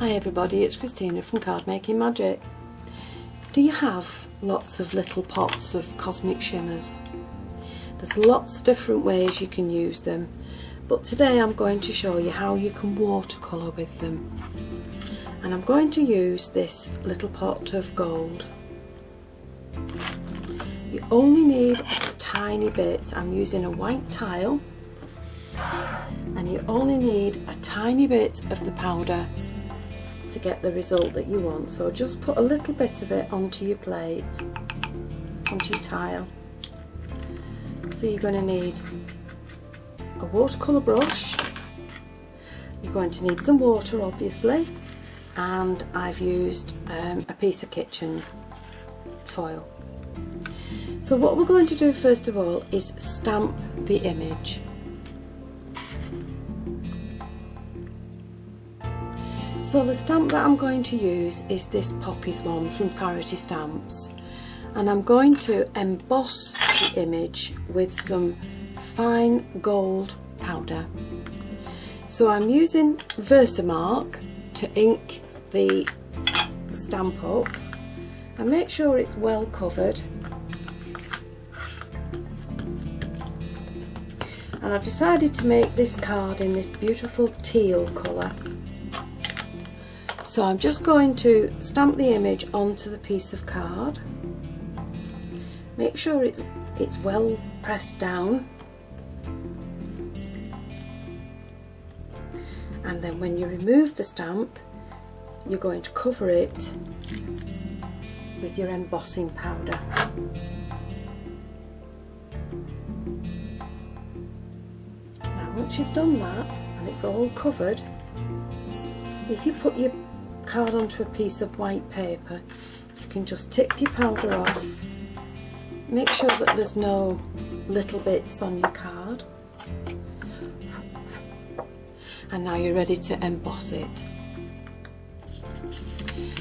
Hi everybody, it's Christina from Card Making Magic. Do you have lots of little pots of Cosmic Shimmers? There's lots of different ways you can use them, but today I'm going to show you how you can watercolour with them. And I'm going to use this little pot of gold. You only need a tiny bit. I'm using a white tile, and you only need a tiny bit of the powder to get the result that you want. So just put a little bit of it onto your plate, onto your tile. So you're going to need a watercolour brush, you're going to need some water obviously, and I've used a piece of kitchen foil. So what we're going to do first of all is stamp the image. So the stamp that I'm going to use is this Poppies one from Parity Stamps, and I'm going to emboss the image with some fine gold powder. So I'm using Versamark to ink the stamp up, and make sure it's well covered. And I've decided to make this card in this beautiful teal colour. So I'm just going to stamp the image onto the piece of card. Make sure it's well pressed down. And then when you remove the stamp, you're going to cover it with your embossing powder. Now once you've done that and it's all covered, if you put your card onto a piece of white paper, you can just tip your powder off. Make sure that there's no little bits on your card. And now you're ready to emboss it.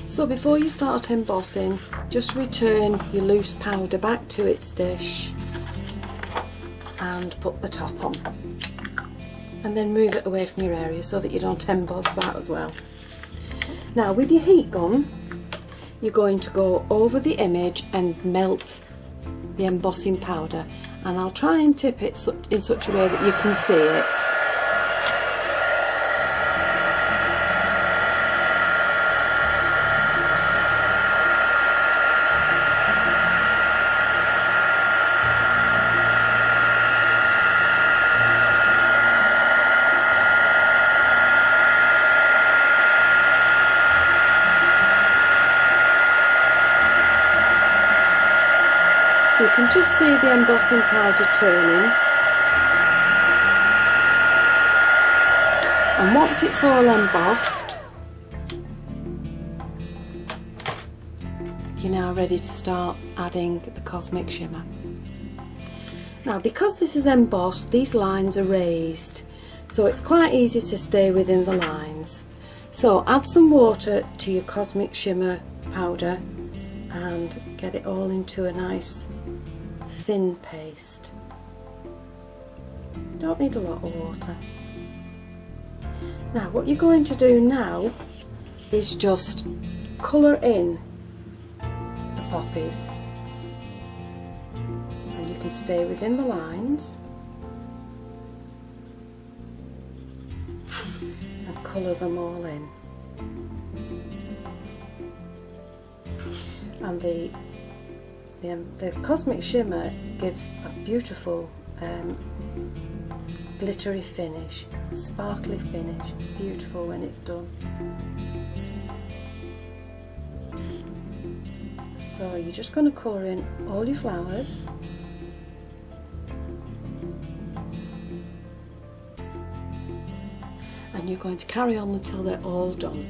So before you start embossing, just return your loose powder back to its dish and put the top on. And then move it away from your area so that you don't emboss that as well. Now with your heat gun, you're going to go over the image and melt the embossing powder, and I'll try and tip it in such a way that you can see it. So you can just see the embossing powder turning, and once it's all embossed, you're now ready to start adding the Cosmic Shimmer. Now because this is embossed, these lines are raised, so it's quite easy to stay within the lines. So add some water to your Cosmic Shimmer powder and get it all into a nice thin paste. Don't need a lot of water. Now what you're going to do now is just colour in the poppies, and you can stay within the lines and colour them all in. And the Cosmic Shimmer gives a beautiful glittery finish, sparkly finish. It's beautiful when it's done. So you're just going to colour in all your flowers. And you're going to carry on until they're all done.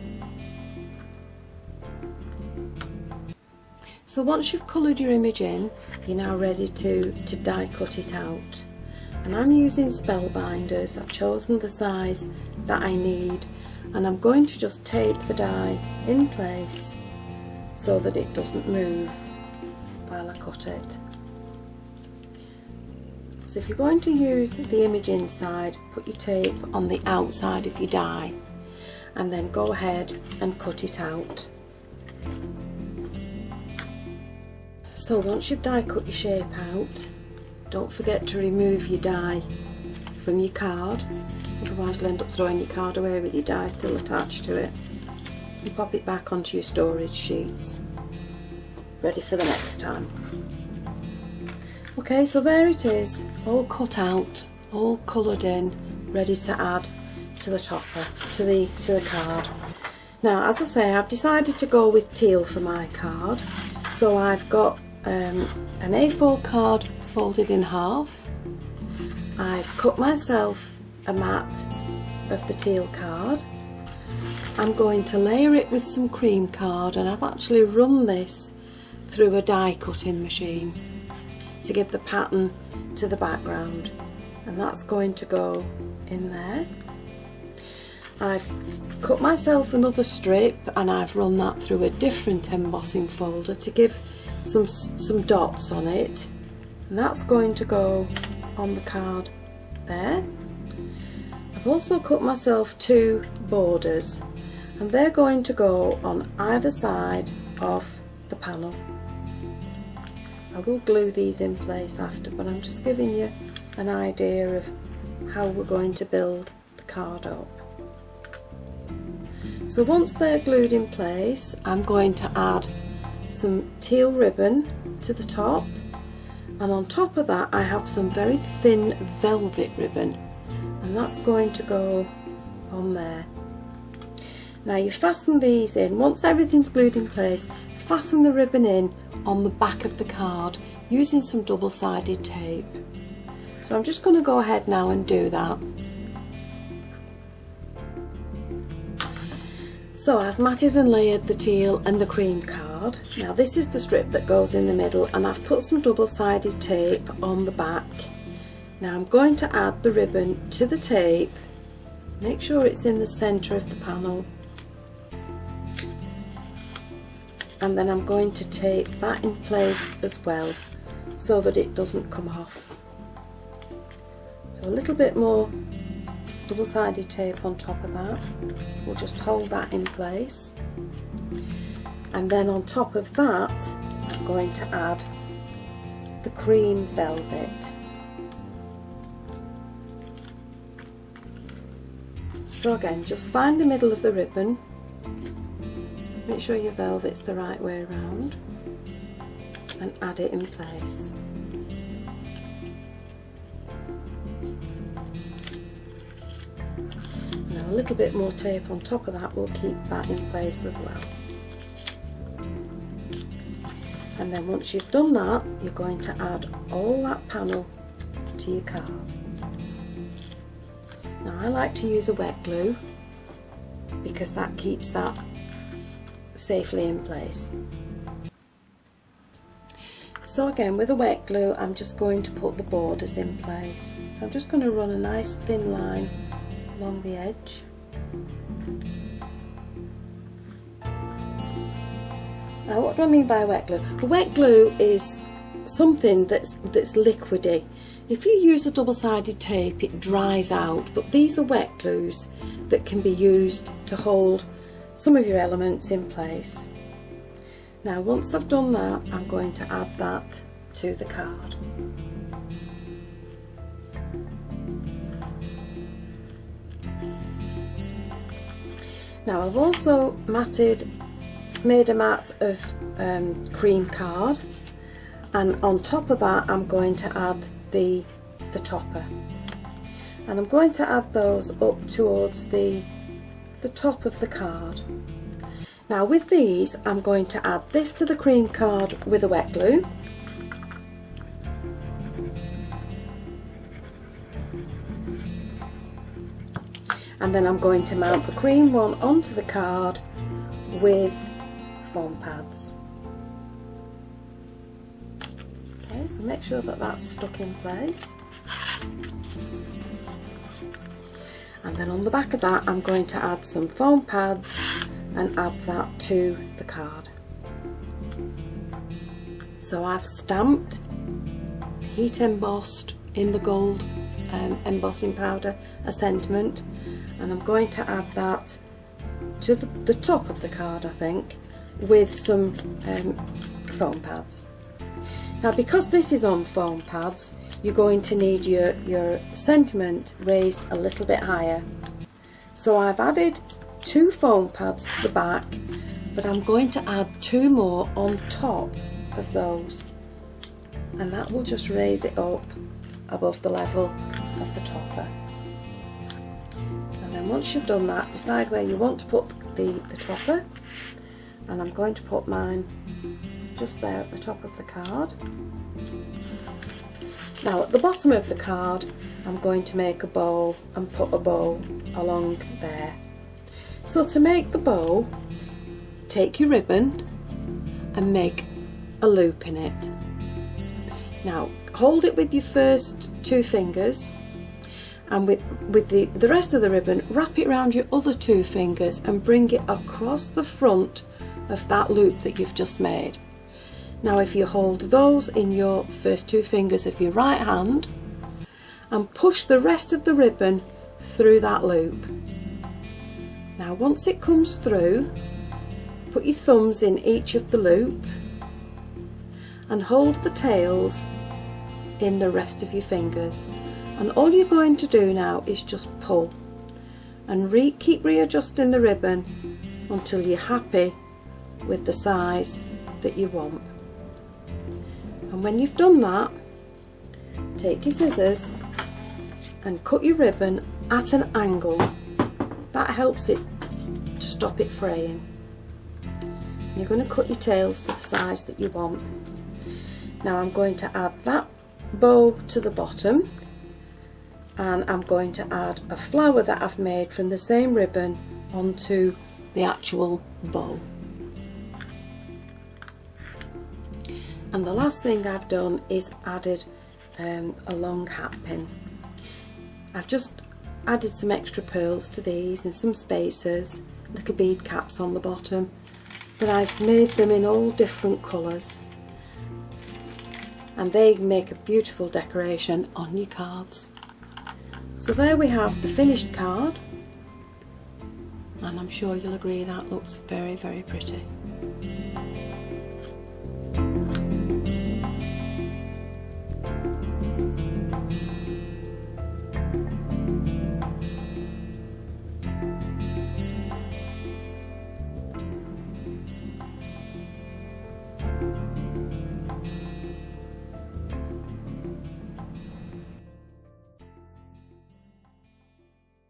So once you've coloured your image in, you're now ready to die cut it out. And I'm using Spellbinders. I've chosen the size that I need, and I'm going to just tape the die in place so that it doesn't move while I cut it. So if you're going to use the image inside, put your tape on the outside of your die, and then go ahead and cut it out. So once you've die cut your shape out, don't forget to remove your die from your card, otherwise you'll end up throwing your card away with your die still attached to it. And pop it back onto your storage sheets, ready for the next time. Okay, so there it is, all cut out, all coloured in, ready to add to the topper, to the card. Now, as I say, I've decided to go with teal for my card, so I've got an A4 card folded in half. I've cut myself a mat of the teal card. I'm going to layer it with some cream card, and I've actually run this through a die cutting machine to give the pattern to the background, and that's going to go in there. I've cut myself another strip and I've run that through a different embossing folder to give some dots on it, and that's going to go on the card there. I've also cut myself 2 borders, and they're going to go on either side of the panel. I will glue these in place after, but I'm just giving you an idea of how we're going to build the card up. So once they're glued in place, I'm going to add some teal ribbon to the top, and on top of that I have some very thin velvet ribbon, and that's going to go on there. Now you fasten these in, once everything's glued in place, fasten the ribbon in on the back of the card using some double-sided tape. So I'm just going to go ahead now and do that. So I've matted and layered the teal and the cream card. Now this is the strip that goes in the middle, and I've put some double-sided tape on the back. Now I'm going to add the ribbon to the tape, make sure it's in the centre of the panel, and then I'm going to tape that in place as well so that it doesn't come off. So a little bit more double-sided tape on top of that, we'll just hold that in place, and then on top of that I'm going to add the cream velvet. So again, just find the middle of the ribbon, make sure your velvet's the right way around, and add it in place. Now a little bit more tape on top of that will keep that in place as well. And then once you've done that, you're going to add all that panel to your card. Now I like to use a wet glue because that keeps that safely in place. So again, with a wet glue I'm just going to put the borders in place. So I'm just going to run a nice thin line along the edge. Now what do I mean by wet glue? A wet glue is something that's liquidy. If you use a double-sided tape it dries out, but these are wet glues that can be used to hold some of your elements in place. Now once I've done that, I'm going to add that to the card. Now I've also made a mat of cream card, and on top of that I'm going to add the topper, and I'm going to add those up towards the top of the card. Now with these I'm going to add this to the cream card with a wet glue, and then I'm going to mount the cream one onto the card with foam pads. Okay, so make sure that that's stuck in place, and then on the back of that I'm going to add some foam pads and add that to the card. So I've stamped, heat embossed in the gold embossing powder a sentiment, and I'm going to add that to the top of the card, I think, with some foam pads. Now because this is on foam pads, you're going to need your sentiment raised a little bit higher. So I've added 2 foam pads to the back, but I'm going to add 2 more on top of those, and that will just raise it up above the level of the topper. And then once you've done that, decide where you want to put the topper, and I'm going to put mine just there at the top of the card. Now at the bottom of the card, I'm going to make a bow and put a bow along there. So to make the bow, take your ribbon and make a loop in it. Now hold it with your first 2 fingers, and with the rest of the ribbon, wrap it around your other 2 fingers and bring it across the front of that loop that you've just made. Now if you hold those in your first 2 fingers of your right hand and push the rest of the ribbon through that loop. Now once it comes through, put your thumbs in each of the loop and hold the tails in the rest of your fingers, and all you're going to do now is just pull and keep readjusting the ribbon until you're happy with the size that you want. And when you've done that, take your scissors and cut your ribbon at an angle. That helps it to stop it fraying. You're going to cut your tails to the size that you want. Now I'm going to add that bow to the bottom, and I'm going to add a flower that I've made from the same ribbon onto the actual bow. And the last thing I've done is added a long hat pin. I've just added some extra pearls to these and some spacers, little bead caps on the bottom, but I've made them in all different colours, and they make a beautiful decoration on your cards. So there we have the finished card, and I'm sure you'll agree that looks very, very pretty.